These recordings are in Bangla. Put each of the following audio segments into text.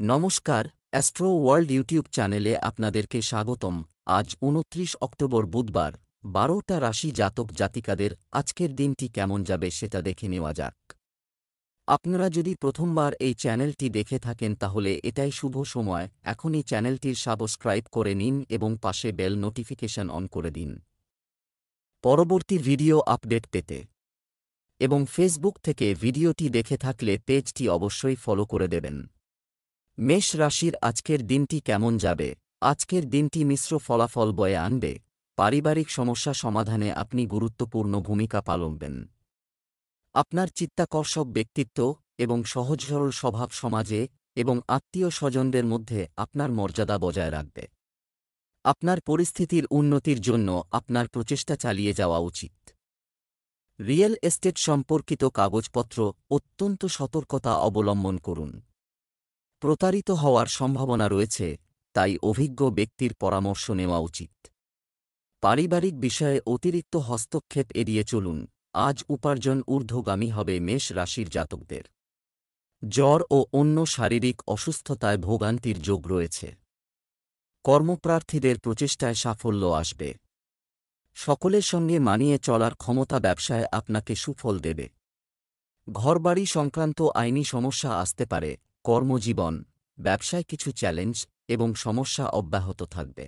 নমস্কার, অ্যাস্ট্রো ওয়ার্ল্ড ইউটিউব চ্যানেলে আপনাদেরকে স্বাগতম। আজ ২৯ অক্টোবর বুধবার, ১২টা রাশি জাতক জাতিকাদের আজকের দিনটি কেমন যাবে সেটা দেখে নেওয়া যাক। আপনারা যদি প্রথমবার এই চ্যানেলটি দেখে থাকেন তাহলে এটাই শুভ সময়, এখনই চ্যানেলটির সাবস্ক্রাইব করে নিন এবং পাশে বেল নোটিফিকেশন অন করে দিন পরবর্তী ভিডিও আপডেট পেতে। এবং ফেসবুক থেকে ভিডিওটি দেখে থাকলে পেজটি অবশ্যই ফলো করে দেবেন। মেষ রাশির আজকের দিনটি কেমন যাবে? আজকের দিনটি মিশ্র ফলাফল বয়ে আনবে। পারিবারিক সমস্যা সমাধানে আপনি গুরুত্বপূর্ণ ভূমিকা পালনবেন। আপনার চিত্তাকর্ষক ব্যক্তিত্ব এবং সহজ সরল স্বভাব সমাজে এবং আত্মীয় স্বজনদের মধ্যে আপনার মর্যাদা বজায় রাখবে। আপনার পরিস্থিতির উন্নতির জন্য আপনার প্রচেষ্টা চালিয়ে যাওয়া উচিত। রিয়েল এস্টেট সম্পর্কিত কাগজপত্র অত্যন্ত সতর্কতা অবলম্বন করুন। প্রতারিত হওয়ার সম্ভাবনা রয়েছে, তাই অভিজ্ঞ ব্যক্তির পরামর্শ নেওয়া উচিত। পারিবারিক বিষয়ে অতিরিক্ত হস্তক্ষেপ এড়িয়ে চলুন। আজ উপার্জন ঊর্ধ্বগামী হবে মেষ রাশির জাতকদের। জ্বর ও অন্য শারীরিক অসুস্থতায় ভোগান্তির যোগ রয়েছে। কর্মপ্রার্থীদের প্রচেষ্টায় সাফল্য আসবে। সকলের সঙ্গে মানিয়ে চলার ক্ষমতা ব্যবসায় আপনাকে সুফল দেবে। ঘরবাড়ি সংক্রান্ত আইনি সমস্যা আসতে পারে। কর্মজীবন, ব্যবসায় কিছু চ্যালেঞ্জ এবং সমস্যা অব্যাহত থাকবে।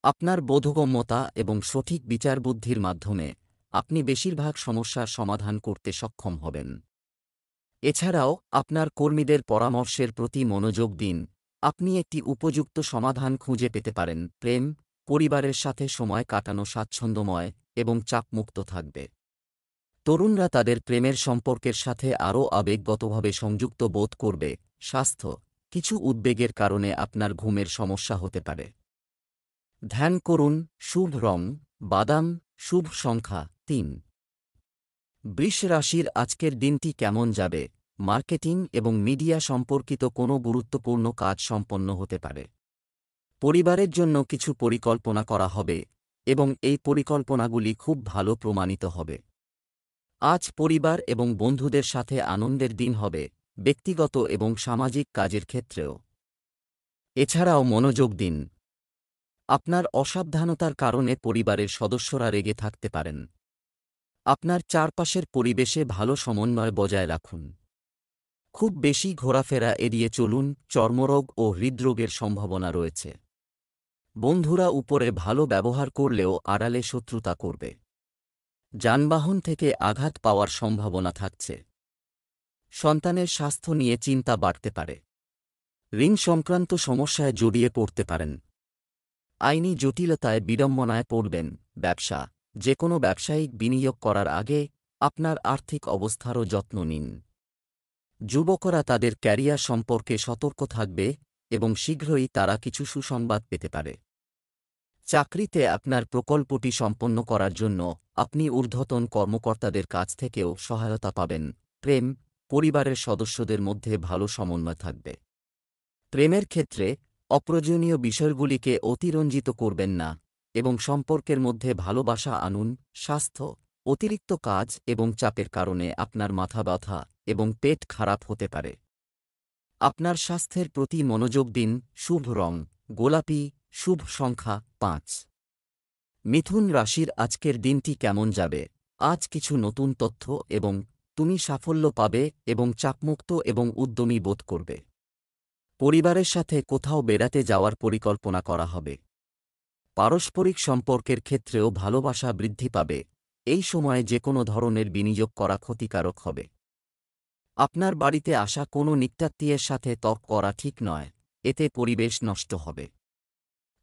আপনার বোধগম্যতা এবং সঠিক বিচারবুদ্ধির মাধ্যমে আপনি বেশিরভাগ সমস্যার সমাধান করতে সক্ষম হবেন। এছাড়াও আপনার কর্মীদের পরামর্শের প্রতি মনোযোগ দিন। আপনি একটি উপযুক্ত সমাধান খুঁজে পেতে পারেন। প্রেম, পরিবারের সাথে সময় কাটানো স্বাচ্ছন্দ্যময় এবং চাপমুক্ত থাকবে। তরুণরা তাদের প্রেমের সম্পর্কের সাথে আরও আবেগগতভাবে সংযুক্ত বোধ করবে। স্বাস্থ্য, কিছু উদ্বেগের কারণে আপনার ঘুমের সমস্যা হতে পারে। ধ্যান করুন। শুভ রং বাদাম, শুভ সংখ্যা ৩। বৃষ রাশির আজকের দিনটি কেমন যাবে? মার্কেটিং এবং মিডিয়া সম্পর্কিত কোনো গুরুত্বপূর্ণ কাজ সম্পন্ন হতে পারে। পরিবারের জন্য কিছু পরিকল্পনা করা হবে এবং এই পরিকল্পনাগুলি খুব ভালো প্রমাণিত হবে। আজ পরিবার এবং বন্ধুদের সাথে আনন্দের দিন হবে, ব্যক্তিগত এবং সামাজিক কাজের ক্ষেত্রেও। এছাড়াও মনোযোগ দিন। আপনার অসাবধানতার কারণে পরিবারের সদস্যরা রেগে থাকতে পারেন। আপনার চারপাশের পরিবেশে ভালো সমন্বয় বজায় রাখুন। খুব বেশি ঘোরাফেরা এড়িয়ে চলুন। চর্মরোগ ও হৃদরোগের সম্ভাবনা রয়েছে। বন্ধুরা উপরে ভালো ব্যবহার করলেও আড়ালে শত্রুতা করবে। যানবাহন থেকে আঘাত পাওয়ার সম্ভাবনা থাকছে। সন্তানের স্বাস্থ্য নিয়ে চিন্তা বাড়তে পারে। ঋণ সংক্রান্ত সমস্যায় জড়িয়ে পড়তে পারেন। আইনি জটিলতায় বিড়ম্বনায় পড়বেন। ব্যবসা, যে কোনো ব্যবসায়িক বিনিয়োগ করার আগে আপনার আর্থিক অবস্থারও যত্ন নিন। যুবকরা তাদের ক্যারিয়ার সম্পর্কে সতর্ক থাকবে এবং শীঘ্রই তারা কিছু সুসংবাদ পেতে পারে। চাকরিতে আপনার প্রকল্পটি সম্পন্ন করার জন্য আপনি ঊর্ধ্বতন কর্মকর্তাদের কাছ থেকেও সহায়তা পাবেন। প্রেম, পরিবারের সদস্যদের মধ্যে ভালো সমন্বয় থাকবে। প্রেমের ক্ষেত্রে অপ্রয়োজনীয় বিষয়গুলিকে অতিরঞ্জিত করবেন না এবং সম্পর্কের মধ্যে ভালোবাসা আনুন। স্বাস্থ্য, অতিরিক্ত কাজ এবং চাপের কারণে আপনার মাথা ব্যথা এবং পেট খারাপ হতে পারে। আপনার স্বাস্থ্যের প্রতি মনোযোগ দিন। শুভ রং গোলাপি, শুভ সংখ্যা ৫। মিথুন রাশির আজকের দিনটি কেমন যাবে? আজ কিছু নতুন তথ্য এবং তুমি সাফল্য পাবে এবং চাপমুক্ত এবং উদ্যমী বোধ করবে। পরিবারের সাথে কোথাও বেড়াতে যাওয়ার পরিকল্পনা করা হবে। পারস্পরিক সম্পর্কের ক্ষেত্রেও ভালোবাসা বৃদ্ধি পাবে। এই সময়ে যে কোনো ধরনের বিনিয়োগ করা ক্ষতিকারক হবে। আপনার বাড়িতে আসা কোনো নিত্যাত্মীয়ের সাথে তর্ক করা ঠিক নয়, এতে পরিবেশ নষ্ট হবে।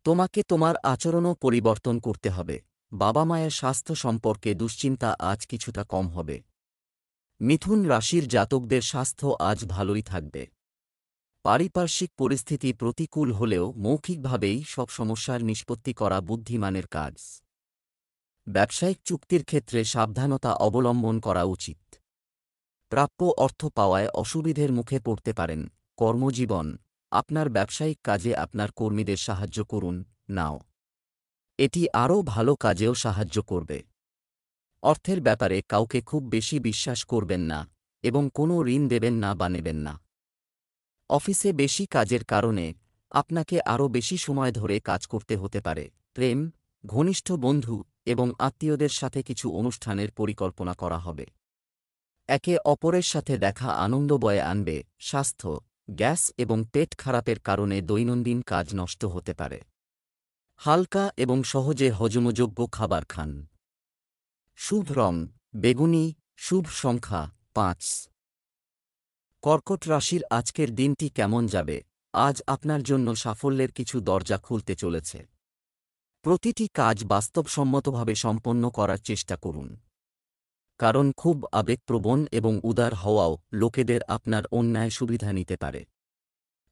তোমাকে তোমার আচরণও পরিবর্তন করতে হবে। বাবা মায়ের স্বাস্থ্য সম্পর্কে দুশ্চিন্তা আজ কিছুটা কম হবে। মিথুন রাশির জাতকদের স্বাস্থ্য আজ ভালোই থাকবে। পারিপার্শ্বিক পরিস্থিতি প্রতিকূল হলেও মৌখিকভাবেই সব সমস্যার নিষ্পত্তি করা বুদ্ধিমানের কাজ। ব্যবসায়িক চুক্তির ক্ষেত্রে সাবধানতা অবলম্বন করা উচিত। প্রাপ্য অর্থ পাওয়ায় অসুবিধের মুখে পড়তে পারেন। কর্মজীবন, আপনার ব্যবসায়িক কাজে আপনার কর্মীদের সাহায্য করুন। নাও, এটি আরও ভালো কাজেও সাহায্য করবে। অর্থের ব্যাপারে কাউকে খুব বেশি বিশ্বাস করবেন না এবং কোনো ঋণ দেবেন না বা নেবেন না। অফিসে বেশি কাজের কারণে আপনাকে আরও বেশি সময় ধরে কাজ করতে হতে পারে। প্রেম, ঘনিষ্ঠ বন্ধু এবং আত্মীয়দের সাথে কিছু অনুষ্ঠানের পরিকল্পনা করা হবে। একে অপরের সাথে দেখা আনন্দ বয়ে আনবে। স্বাস্থ্য, গ্যাস এবং পেট খারাপের কারণে দৈনন্দিন কাজ নষ্ট হতে পারে। হালকা এবং সহজে হজমযোগ্য খাবার খান। শুভ রং বেগুনি, শুভ সংখ্যা ৫। কর্কট রাশির আজকের দিনটি কেমন যাবে? আজ আপনার জন্য সাফল্যের কিছু দরজা খুলতে চলেছে। প্রতিটি কাজ বাস্তবসম্মতভাবে সম্পন্ন করার চেষ্টা করুন, কারণ খুব আবেগপ্রবণ এবং উদার হওয়াও লোকেদের আপনার অন্যায় সুবিধা নিতে পারে।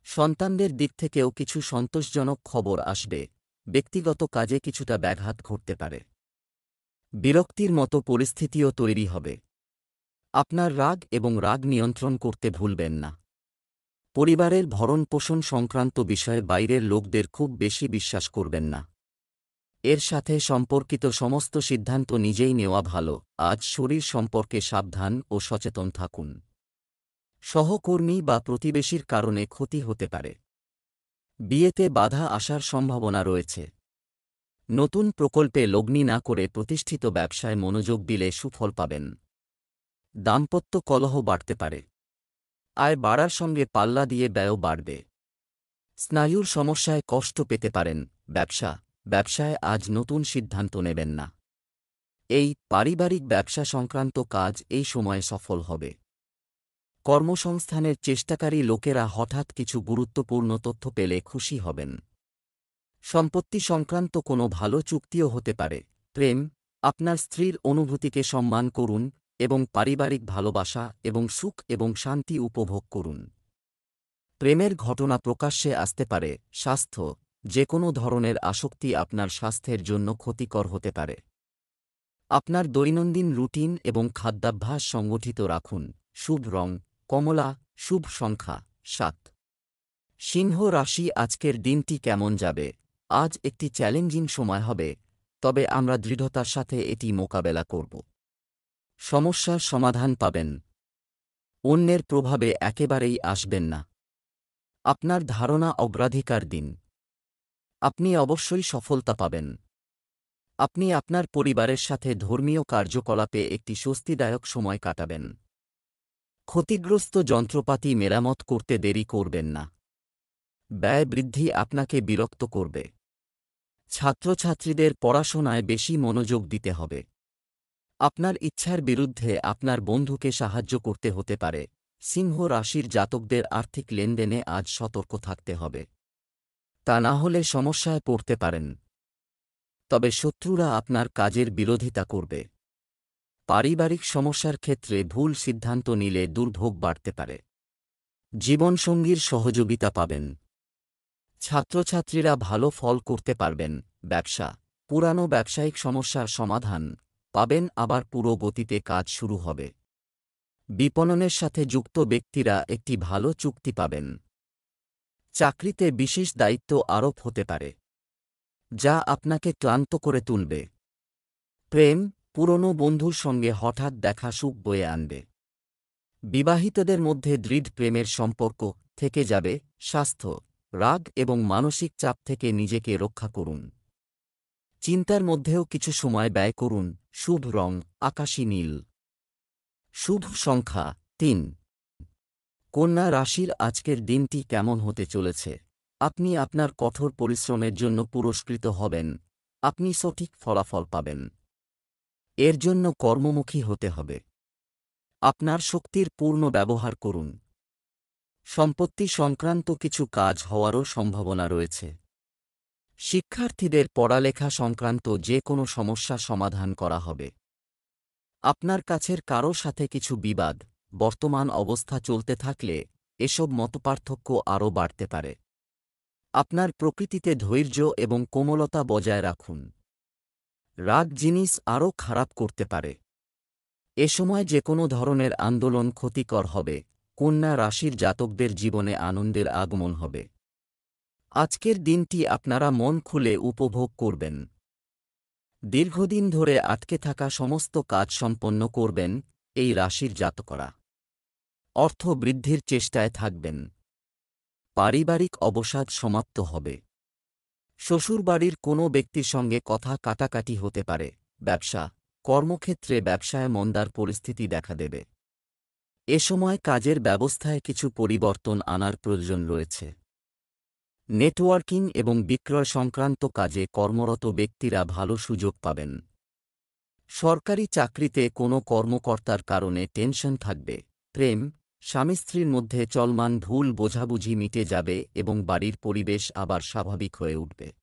সন্তানদের দিক থেকেও কিছু সন্তোষজনক খবর আসবে। ব্যক্তিগত কাজে কিছুটা ব্যাঘাত ঘটতে পারে। বিরক্তির মতো পরিস্থিতিও তৈরি হবে। আপনার রাগ এবং রাগ নিয়ন্ত্রণ করতে ভুলবেন না। পরিবারের ভরণপোষণ সংক্রান্ত বিষয়ে বাইরের লোকদের খুব বেশি বিশ্বাস করবেন না। এর সাথে সম্পর্কিত সমস্ত সিদ্ধান্ত নিজেই নেওয়া ভালো। আজ শরীর সম্পর্কে সাবধান ও সচেতন থাকুন। সহকর্মী বা প্রতিবেশীর কারণে ক্ষতি হতে পারে। বিয়েতে বাধা আসার সম্ভাবনা রয়েছে। নতুন প্রকল্পে লগ্নি না করে প্রতিষ্ঠিত ব্যবসায় মনোযোগ দিলে সুফল পাবেন। দাম্পত্য কলহ বাড়তে পারে। আয় বাড়ার সঙ্গে পাল্লা দিয়ে ব্যয়ও বাড়বে। স্নায়ুর সমস্যায় কষ্ট পেতে পারেন। ব্যবসায় আজ নতুন সিদ্ধান্ত নেবেন না। এই পারিবারিক ব্যবসা সংক্রান্ত কাজ এই সময়ে সফল হবে। কর্মসংস্থানের চেষ্টাকারী লোকেরা হঠাৎ কিছু গুরুত্বপূর্ণ তথ্য পেলে খুশি হবেন। সম্পত্তি সংক্রান্ত কোনো ভালো চুক্তিও হতে পারে। প্রেম, আপনার স্ত্রীর অনুভূতিকে সম্মান করুন এবং পারিবারিক ভালোবাসা এবং সুখ এবং শান্তি উপভোগ করুন। প্রেমের ঘটনা প্রকাশ্যে আসতে পারে। স্বাস্থ্য, যে কোনো ধরনের আসক্তি আপনার স্বাস্থ্যের জন্য ক্ষতিকর হতে পারে। আপনার দৈনন্দিন রুটিন এবং খাদ্যাভ্যাস সংগঠিত রাখুন। শুভ রং কমলা, শুভ সংখ্যা ৭। সিংহ রাশি আজকের দিনটি কেমন যাবে? আজ একটি চ্যালেঞ্জিং সময় হবে, তবে আমরা দৃঢ়তার সাথে এটি মোকাবেলা করব। সমস্যার সমাধান পাবেন। অন্যের প্রভাবে একেবারেই আসবেন না। আপনার ধারণা অগ্রাধিকার দিন। আপনি অবশ্যই সফলতা পাবেন। আপনি আপনার পরিবারের সাথে ধর্মীয় কার্যকলাপে একটি স্বস্তিদায়ক সময় কাটাবেন। ক্ষতিগ্রস্ত যন্ত্রপাতি মেরামত করতে দেরি করবেন না। ব্যয় বৃদ্ধি আপনাকে বিরক্ত করবে। ছাত্রছাত্রীদের পড়াশোনায় বেশি মনোযোগ দিতে হবে। আপনার ইচ্ছার বিরুদ্ধে আপনার বন্ধুকে সাহায্য করতে হতে পারে। সিংহ রাশির জাতকদের আর্থিক লেনদেনে আজ সতর্ক থাকতে হবে। তা না হলে সমস্যায় পড়তে পারেন। তবে শত্রুরা আপনার কাজের বিরোধিতা করবে। পারিবারিক সমস্যার ক্ষেত্রে ভুল সিদ্ধান্ত নিলে দুর্ভোগ বাড়তে পারে। জীবনসঙ্গীর সহযোগিতা পাবেন। ছাত্রছাত্রীরা ভালো ফল করতে পারবেন। ব্যবসা, পুরানো ব্যবসায়িক সমস্যার সমাধান পাবেন, আবার পুরো গতিতে কাজ শুরু হবে। বিপণনের সাথে যুক্ত ব্যক্তিরা একটি ভালো চুক্তি পাবেন। চাকরিতে বিশেষ দায়িত্ব আরোপ হতে পারে, যা আপনাকে ক্লান্ত করে তুলবে। প্রেম, পুরনো বন্ধুর সঙ্গে হঠাৎ দেখা সুখ বয়ে আনবে। বিবাহিতদের মধ্যে দৃঢ় প্রেমের সম্পর্ক থেকে যাবে। স্বাস্থ্য, রাগ এবং মানসিক চাপ থেকে নিজেকে রক্ষা করুন। চিন্তার মধ্যেও কিছু সময় ব্যয় করুন। শুভ রং আকাশী নীল, শুভ সংখ্যা ৩। কন্যা রাশির আজকের দিনটি কেমন হতে চলেছে? আপনি আপনার কঠোর পরিশ্রমের জন্য পুরস্কৃত হবেন। আপনি সঠিক ফলাফল পাবেন। এর জন্য কর্মমুখী হতে হবে। আপনার শক্তির পূর্ণ ব্যবহার করুন। সম্পত্তি সংক্রান্ত কিছু কাজ হওয়ারও সম্ভাবনা রয়েছে। শিক্ষার্থীদের পড়ালেখা সংক্রান্ত যে কোনো সমস্যা সমাধান করা হবে। আপনার কাছের কারো সাথে কিছু বিবাদ বর্তমান অবস্থা চলতে থাকলে এসব মতপার্থক্য আরও বাড়তে পারে। আপনার প্রকৃতিতে ধৈর্য এবং কোমলতা বজায় রাখুন। রাগ জিনিস আরও খারাপ করতে পারে। এ সময় যে কোনো ধরনের আন্দোলন ক্ষতিকর হবে। কন্যা রাশির জাতকদের জীবনে আনন্দের আগমন হবে। আজকের দিনটি আপনারা মন খুলে উপভোগ করবেন। দীর্ঘদিন ধরে আটকে থাকা সমস্ত কাজ সম্পন্ন করবেন এই রাশির জাতকরা। অর্থ বৃদ্ধির চেষ্টায় থাকবেন। পারিবারিক অবসাদ সমাপ্ত হবে। শ্বশুরবাড়ির কোনো ব্যক্তির সঙ্গে কথা কাটাকাটি হতে পারে। ব্যবসা, কর্মক্ষেত্রে ব্যবসায় মন্দার পরিস্থিতি দেখা দেবে। এ সময় কাজের ব্যবস্থায় কিছু পরিবর্তন আনার প্রয়োজন রয়েছে। নেটওয়ার্কিং এবং বিক্রয় সংক্রান্ত কাজে কর্মরত ব্যক্তিরা ভালো সুযোগ পাবেন। সরকারি চাকরিতে কোনো কর্মকর্তার কারণে টেনশন থাকবে। প্রেম, স্বামী স্ত্রীর মধ্যে চলমান ভুল বোঝাবুঝি মিটে যাবে এবং বাড়ির পরিবেশ আবার স্বাভাবিক হয়ে উঠবে।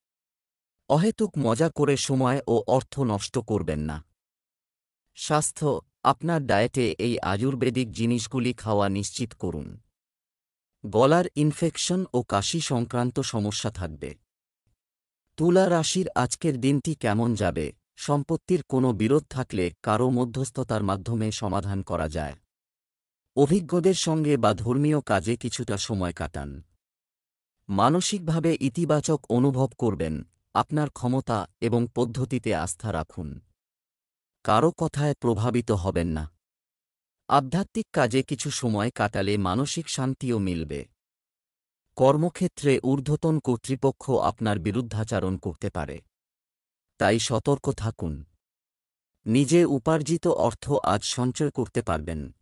অহেতুক মজা করে সময় ও অর্থ নষ্ট করবেন না। স্বাস্থ্য, আপনার ডায়েটে এই আয়ুর্বেদিক জিনিসগুলি খাওয়া নিশ্চিত করুন। গলার ইনফেকশন ও কাশি সংক্রান্ত সমস্যা থাকবে। তুলা রাশির আজকের দিনটি কেমন যাবে? সম্পত্তির কোনো বিরোধ থাকলে কারও মধ্যস্থতার মাধ্যমে সমাধান করা যায়। অভিজ্ঞদের সঙ্গে বা ধর্মীয় কাজে কিছুটা সময় কাটান। মানসিকভাবে ইতিবাচক অনুভব করবেন। আপনার ক্ষমতা এবং পদ্ধতিতে আস্থা রাখুন। কারও কথায় প্রভাবিত হবেন না। আধ্যাত্মিক কাজে কিছু সময় কাটালে মানসিক শান্তিও মিলবে। কর্মক্ষেত্রে ঊর্ধ্বতন কর্তৃপক্ষ আপনার বিরুদ্ধাচারণ করতে পারে, তাই সতর্ক থাকুন। নিজে উপার্জিত অর্থ আজ সঞ্চয় করতে পারবেন।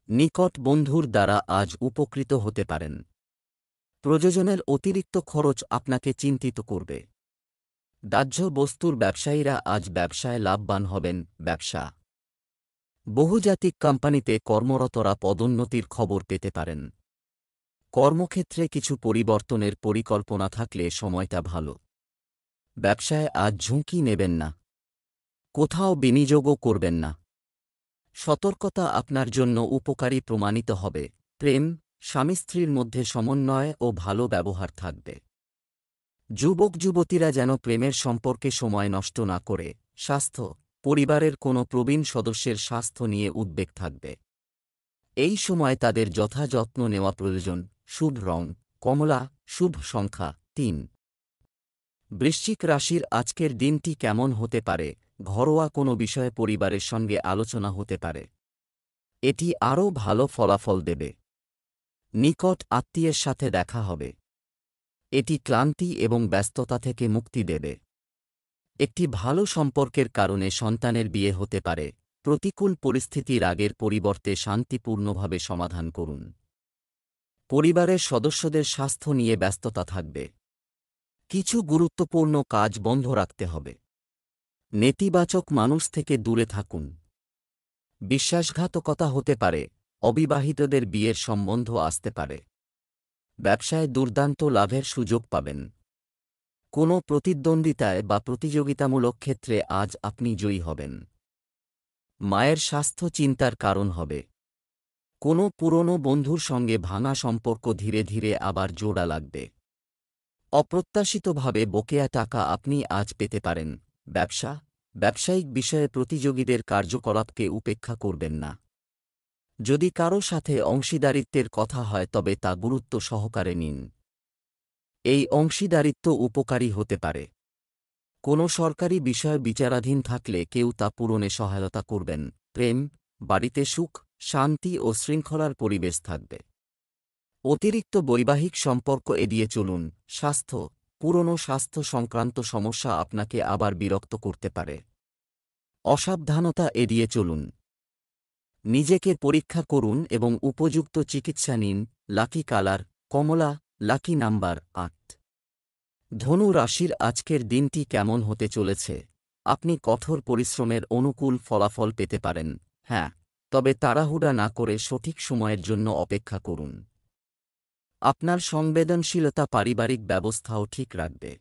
নিকট বন্ধুর দ্বারা আজ উপকৃত হতে পারেন। প্রয়োজনের অতিরিক্ত খরচ আপনাকে চিন্তিত করবে। দাহ্য বস্তুর ব্যবসায়ীরা আজ ব্যবসায় লাভবান হবেন। ব্যবসা, বহুজাতিক কোম্পানিতে কর্মরতরা পদোন্নতির খবর পেতে পারেন। কর্মক্ষেত্রে কিছু পরিবর্তনের পরিকল্পনা থাকলে সময়টা ভালো। ব্যবসায় আজ ঝুঁকি নেবেন না। কোথাও বিনিয়োগও করবেন না। সতর্কতা আপনার জন্য উপকারী প্রমাণিত হবে। প্রেম, স্বামী স্ত্রীর মধ্যে সমন্বয় ও ভালো ব্যবহার থাকবে। যুবক যুবতীরা যেন প্রেমের সম্পর্কে সময় নষ্ট না করে। স্বাস্থ্য, পরিবারের কোনো প্রবীণ সদস্যের স্বাস্থ্য নিয়ে উদ্বেগ থাকবে। এই সময় তাদের যথাযত্ন নেওয়া প্রয়োজন। শুভ রং কমলা, শুভ সংখ্যা ৩। বৃশ্চিক রাশির আজকের দিনটি কেমন হতে পারে? ঘরোয়া কোনো বিষয়ে পরিবারের সঙ্গে আলোচনা হতে পারে। এটি আরও ভালো ফলাফল দেবে। নিকট আত্মীয়ের সাথে দেখা হবে। এটি ক্লান্তি এবং ব্যস্ততা থেকে মুক্তি দেবে। একটি ভালো সম্পর্কের কারণে সন্তানের বিয়ে হতে পারে। প্রতিকূল পরিস্থিতির আগের পরিবর্তে শান্তিপূর্ণভাবে সমাধান করুন। পরিবারের সদস্যদের স্বাস্থ্য নিয়ে ব্যস্ততা থাকবে। কিছু গুরুত্বপূর্ণ কাজ বন্ধ রাখতে হবে। নেতিবাচক মানুষ থেকে দূরে থাকুন। বিশ্বাসঘাতকতা হতে পারে। অবিবাহিতদের বিয়ের সম্বন্ধ আসতে পারে। ব্যবসায় দুর্দান্ত লাভের সুযোগ পাবেন। কোনো প্রতিদ্বন্দ্বিতায় বা প্রতিযোগিতামূলক ক্ষেত্রে আজ আপনি জয়ী হবেন। মায়ের স্বাস্থ্য চিন্তার কারণ হবে। কোনো পুরনো বন্ধুর সঙ্গে ভাঙা সম্পর্ক ধীরে ধীরে আবার জোড়া লাগবে। অপ্রত্যাশিতভাবে বকেয়া টাকা আপনি আজ পেতে পারেন। ব্যবসা, ব্যবসায়িক বিষয়ে প্রতিযোগীদের কার্যকলাপকে উপেক্ষা করবেন না। যদি কারো সাথে অংশীদারিত্বের কথা হয় তবে তা গুরুত্ব সহকারে নিন। এই অংশীদারিত্ব উপকারী হতে পারে। কোনো সরকারি বিষয় বিচারাধীন থাকলে কেউ তা পূরণে সহায়তা করবেন। প্রেম, বাড়িতে সুখ, শান্তি ও শৃঙ্খলার পরিবেশ থাকবে। অতিরিক্ত বৈবাহিক সম্পর্ক এড়িয়ে চলুন। স্বাস্থ্য, পুরনো স্বাস্থ্য সংক্রান্ত সমস্যা আপনাকে আবার বিরক্ত করতে পারে। অসাবধানতা এড়িয়ে চলুন। নিজেকে পরীক্ষা করুন এবং উপযুক্ত চিকিৎসা নিন। লাকি কালার কমলা, লাকি নাম্বার ৮। ধনু রাশির আজকের দিনটি কেমন হতে চলেছে? আপনি কঠোর পরিশ্রমের অনুকূল ফলাফল পেতে পারেন। হ্যাঁ, তবে তাড়াহুড়া না করে সঠিক সময়ের জন্য অপেক্ষা করুন। আপনার সংবেদনশীলতা পারিবারিক ব্যবস্থাও ঠিক রাখবে।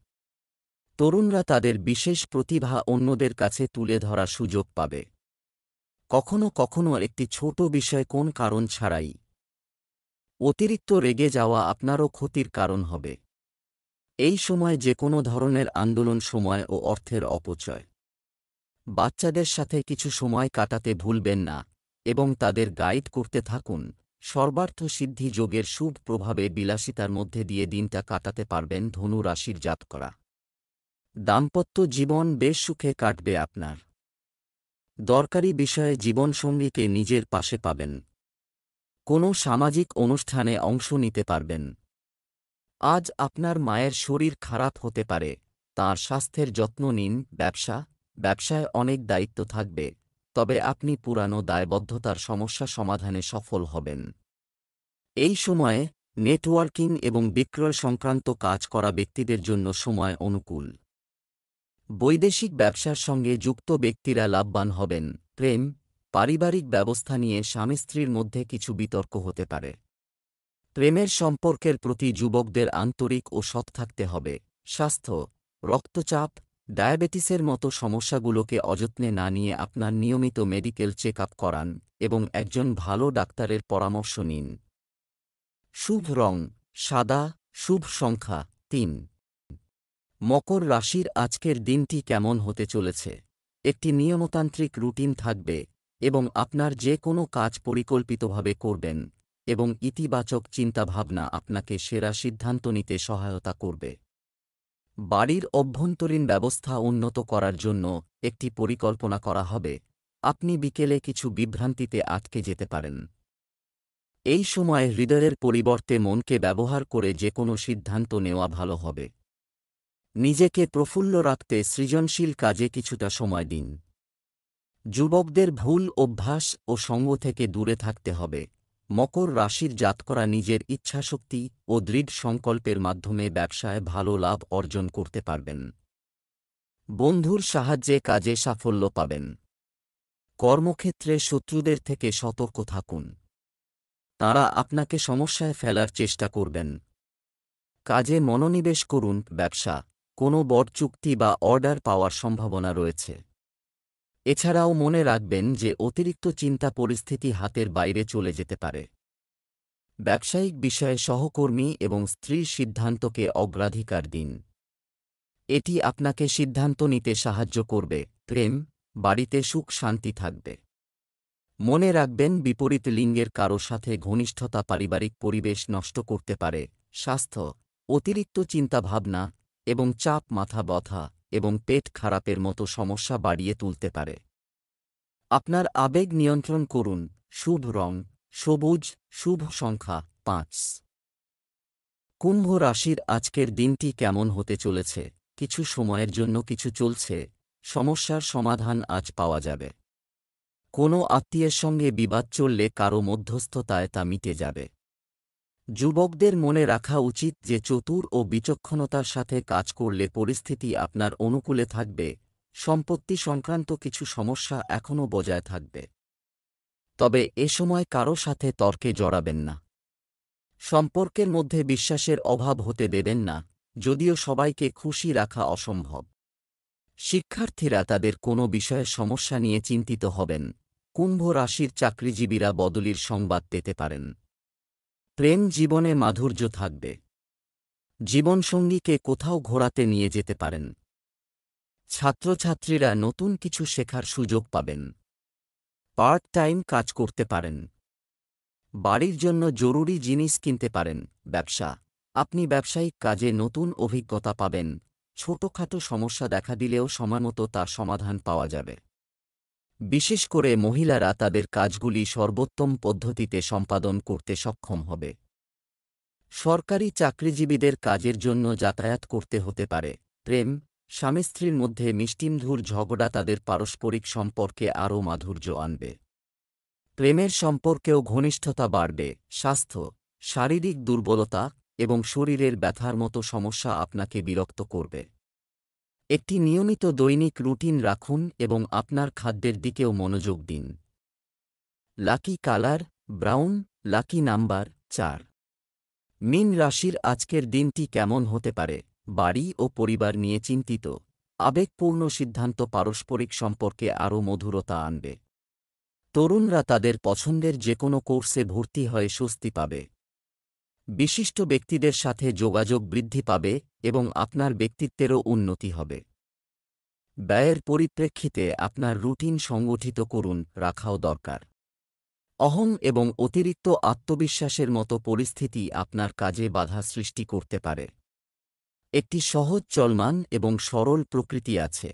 তরুণরা তাদের বিশেষ প্রতিভা অন্যদের কাছে তুলে ধরার সুযোগ পাবে। কখনো কখনো একটি ছোট বিষয় কোন কারণ ছাড়াই অতিরিক্ত রেগে যাওয়া আপনারও ক্ষতির কারণ হবে। এই সময় যে কোনো ধরনের আন্দোলন সময় ও অর্থের অপচয়। বাচ্চাদের সাথে কিছু সময় কাটাতে ভুলবেন না এবং তাদের গাইড করতে থাকুন। সর্বার্থ সিদ্ধি যোগের শুভ প্রভাবে বিলাসিতার মধ্যে দিয়ে দিনটা কাটাতে পারবেন ধনু রাশির জাতকরা। দাম্পত্য জীবন বেশ সুখে কাটবে আপনার। দরকারি বিষয়ে জীবনসঙ্গীকে নিজের পাশে পাবেন। কোনো সামাজিক অনুষ্ঠানে অংশ নিতে পারবেন। আজ আপনার মায়ের শরীর খারাপ হতে পারে, তাঁর স্বাস্থ্যের যত্ন নিন। ব্যবসায় অনেক দায়িত্ব থাকবে, তবে আপনি পুরানো দায়বদ্ধতার সমস্যা সমাধানে সফল হবেন। এই সময়ে নেটওয়ার্কিং এবং বিক্রয় সংক্রান্ত কাজ করা ব্যক্তিদের জন্য সময় অনুকূল। বৈদেশিক ব্যবসার সঙ্গে যুক্ত ব্যক্তিরা লাভবান হবেন। প্রেম, পারিবারিক ব্যবস্থা নিয়ে স্বামী স্ত্রীর মধ্যে কিছু বিতর্ক হতে পারে। প্রেমের সম্পর্কের প্রতি যুবকদের আন্তরিক ও সৎ থাকতে হবে। স্বাস্থ্য, রক্তচাপ, ডায়াবেটিসের মতো সমস্যাগুলোকে অযত্নে না নিয়ে আপনার নিয়মিত মেডিকেল চেক আপ করান এবং একজন ভালো ডাক্তারের পরামর্শ নিন। শুভ রং সাদা, শুভ সংখ্যা 3। মকর রাশির আজকের দিনটি কেমন হতে চলেছে? একটি নিয়মতান্ত্রিক রুটিন থাকবে এবং আপনার যে কোনো কাজ পরিকল্পিতভাবে করবেন এবং ইতিবাচক চিন্তাভাবনা আপনাকে সেরা সিদ্ধান্ত নিতে সহায়তা করবে। বাড়ির অভ্যন্তরীণ ব্যবস্থা উন্নত করার জন্য একটি পরিকল্পনা করা হবে। আপনি বিকেলে কিছু বিভ্রান্তিতে আটকে যেতে পারেন। এই সময় হৃদয়ের পরিবর্তে মনকে ব্যবহার করে যে কোনো সিদ্ধান্ত নেওয়া ভালো হবে। নিজেকে প্রফুল্ল রাখতে সৃজনশীল কাজে কিছুটা সময় দিন। যুবকদের ভুল অভ্যাস ও সঙ্গ থেকে দূরে থাকতে হবে। মকর রাশির জাতকরা নিজের ইচ্ছাশক্তি ও দৃঢ় সংকল্পের মাধ্যমে ব্যবসায় ভালো লাভ অর্জন করতে পারবেন। বন্ধুর সাহায্যে কাজে সাফল্য পাবেন। কর্মক্ষেত্রে শত্রুদের থেকে সতর্ক থাকুন। তাঁরা আপনাকে সমস্যায় ফেলার চেষ্টা করবেন। কাজে মনোনিবেশ করুন। ব্যবসা, কোনো বড় চুক্তি বা অর্ডার পাওয়ার সম্ভাবনা রয়েছে। এছাড়াও মনে রাখবেন যে অতিরিক্ত চিন্তা পরিস্থিতি হাতের বাইরে চলে যেতে পারে। ব্যবসায়িক বিষয়ে সহকর্মী এবং স্ত্রীর সিদ্ধান্তকে অগ্রাধিকার দিন। এটি আপনাকে সিদ্ধান্ত নিতে সাহায্য করবে। প্রেম, বাড়িতে সুখ শান্তি থাকবে। মনে রাখবেন বিপরীত লিঙ্গের কারো সাথে ঘনিষ্ঠতা পারিবারিক পরিবেশ নষ্ট করতে পারে। স্বাস্থ্য, অতিরিক্ত চিন্তাভাবনা এবং চাপ মাথা ব্যথা এবং পেট খারাপের মতো সমস্যা বাড়িয়ে তুলতে পারে। আপনার আবেগ নিয়ন্ত্রণ করুন। শুভ রং সবুজ, শুভ সংখ্যা 5। কুম্ভ রাশির আজকের দিনটি কেমন হতে চলেছে? কিছু সময়ের জন্য কিছু চলছে সমস্যার সমাধান আজ পাওয়া যাবে। কোনো আত্মীয়ের সঙ্গে বিবাদ চললে কারো মধ্যস্থতায় তা মিটে যাবে। যুবকদের মনে রাখা উচিত যে চতুর ও বিচক্ষণতার সাথে কাজ করলে পরিস্থিতি আপনার অনুকূলে থাকবে। সম্পত্তি সংক্রান্ত কিছু সমস্যা এখনও বজায় থাকবে, তবে এ সময় কারো সাথে তর্কে জড়াবেন না। সম্পর্কের মধ্যে বিশ্বাসের অভাব হতে দেবেন না, যদিও সবাইকে খুশি রাখা অসম্ভব। শিক্ষার্থীরা তাদের কোনো বিষয়ে সমস্যা নিয়ে চিন্তিত হবেন। কুম্ভ রাশির চাকরিজীবীরা বদলির সংবাদ পেতে পারেন। প্রেম জীবনে মাধুর্য থাকবে। জীবনসঙ্গীকে কোথাও ঘোরাতে নিয়ে যেতে পারেন। ছাত্রছাত্রীরা নতুন কিছু শেখার সুযোগ পাবেন। পার্ট টাইম কাজ করতে পারেন। বাড়ির জন্য জরুরি জিনিস কিনতে পারেন। ব্যবসা, আপনি ব্যবসায়িক কাজে নতুন অভিজ্ঞতা পাবেন। ছোটখাটো সমস্যা দেখা দিলেও সময়মতো তার সমাধান পাওয়া যাবে। বিশেষ করে মহিলারা তাদের কাজগুলি সর্বোত্তম পদ্ধতিতে সম্পাদন করতে সক্ষম হবে। সরকারি চাকরিজীবীদের কাজের জন্য যাতায়াত করতে হতে পারে। প্রেম, স্বামী স্ত্রীর মধ্যে মিষ্টিমধুর ঝগড়া তাদের পারস্পরিক সম্পর্কে আরও মাধুর্য আনবে। প্রেমের সম্পর্কেও ঘনিষ্ঠতা বাড়বে। স্বাস্থ্য, শারীরিক দুর্বলতা এবং শরীরের ব্যথার মতো সমস্যা আপনাকে বিরক্ত করবে। একটি নিয়মিত দৈনিক রুটিন রাখুন এবং আপনার খাদ্যের দিকেও মনোযোগ দিন। Lucky colour brown, lucky number 4। মীন রাশির আজকের দিনটি কেমন হতে পারে? বাড়ি ও পরিবার নিয়ে চিন্তিত। আবেগপূর্ণ সিদ্ধান্ত পারস্পরিক সম্পর্কে আরও মধুরতা আনবে। তরুণরা তাদের পছন্দের যে কোনো কোর্সে ভর্তি হয়ে স্বস্তি পাবে। বিশিষ্ট ব্যক্তিদের সাথে যোগাযোগ বৃদ্ধি পাবে এবং আপনার ব্যক্তিত্বেরও উন্নতি হবে। ব্যয়ের পরিপ্রেক্ষিতে আপনার রুটিন সংগঠিত করুন, রাখাও দরকার। অহং এবং অতিরিক্ত আত্মবিশ্বাসের মতো পরিস্থিতি আপনার কাজে বাধা সৃষ্টি করতে পারে। একটি সহজ চলমান এবং সরল প্রকৃতি আছে।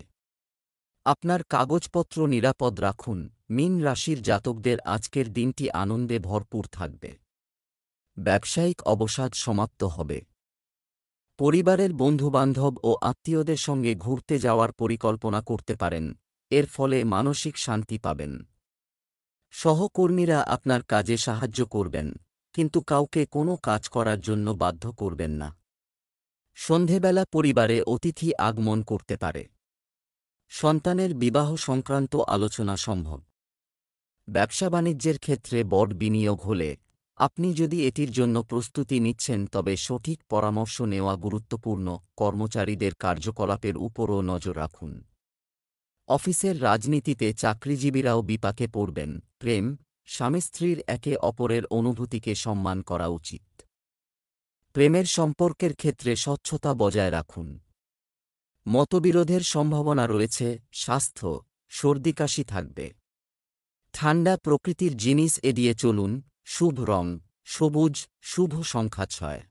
আপনার কাগজপত্র নিরাপদ রাখুন। মীন রাশির জাতকদের আজকের দিনটি আনন্দে ভরপুর থাকবে। ব্যবসায়িক অবসাদ সমাপ্ত হবে। পরিবারের বন্ধুবান্ধব ও আত্মীয়দের সঙ্গে ঘুরতে যাওয়ার পরিকল্পনা করতে পারেন, এর ফলে মানসিক শান্তি পাবেন। সহকর্মীরা আপনার কাজে সাহায্য করবেন, কিন্তু কাউকে কোনো কাজ করার জন্য বাধ্য করবেন না। সন্ধেবেলা পরিবারে অতিথি আগমন করতে পারে। সন্তানের বিবাহ সংক্রান্ত আলোচনা সম্ভব। ব্যবসা-বাণিজ্যের ক্ষেত্রে বড় বিনিয়োগ হলে, আপনি যদি এটির জন্য প্রস্তুতি নিচ্ছেন তবে সঠিক পরামর্শ নেওয়া গুরুত্বপূর্ণ। কর্মচারীদের কার্যকলাপের উপরও নজর রাখুন। অফিসের রাজনীতিতে চাকরিজীবীরাও বিপাকে পড়বেন। প্রেম, স্বামী-স্ত্রীর একে অপরের অনুভূতিকে সম্মান করা উচিত। প্রেমের সম্পর্কের ক্ষেত্রে স্বচ্ছতা বজায় রাখুন। মতবিরোধের সম্ভাবনা রয়েছে। স্বাস্থ্য, সর্দি-কাশি থাকবে। ঠান্ডা প্রকৃতির জিনিস এড়িয়ে চলুন। শুভ রং সবুজ, শুভ সংখ্যা 6।